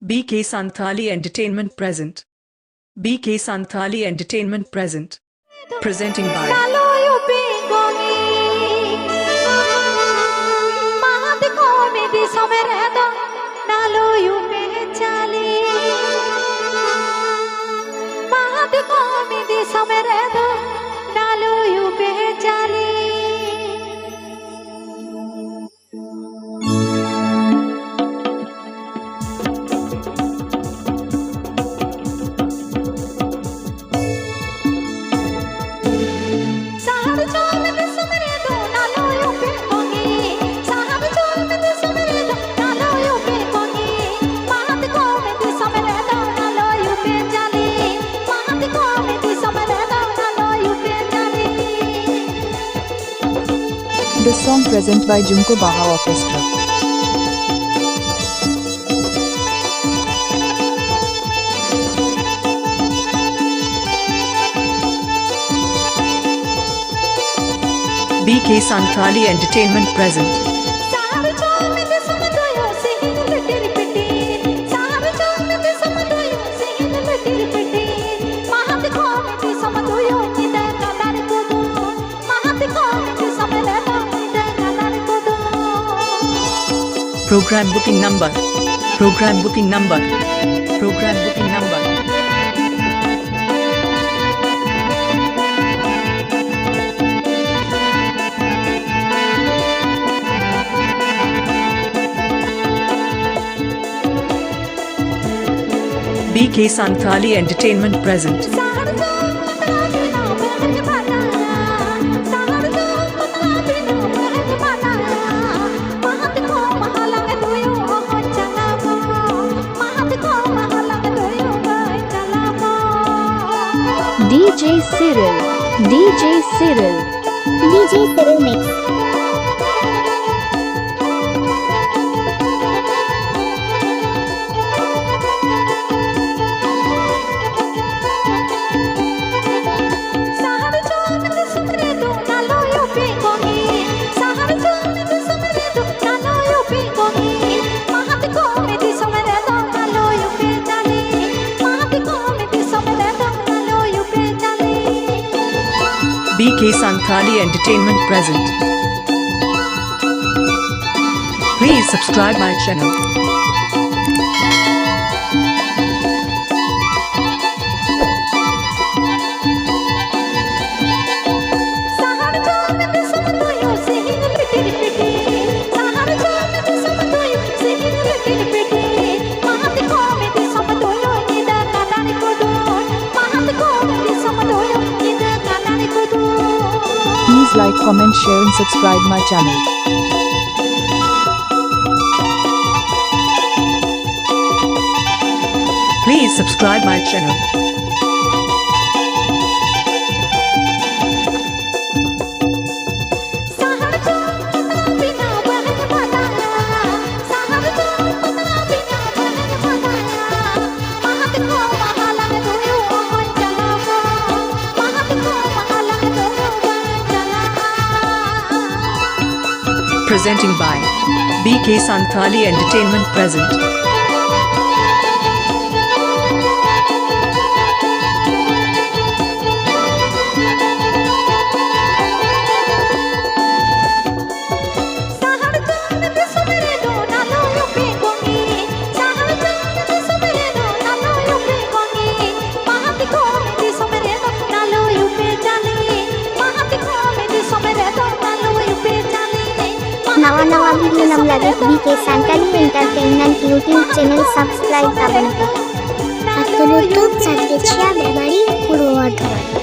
BK Santali Entertainment present. BK Santali Entertainment present. Presenting by The song present by Jhumko Baha Orchestra. BK Santali Entertainment present. Program booking number. Program booking number. Program booking number. BK Santali Entertainment present. DJ SIRIL, DJ SIRIL, DJ SIRIL mix. BK Santali Entertainment present. Please subscribe my channel. Please like, comment, share and subscribe my channel. Please subscribe my channel. Presenting by BK Santali Entertainment present. नवा video नम लगे बीके Santali entertainment YouTube channel subscribe करने को। Atul YouTube साथ के छिया memory पूर्व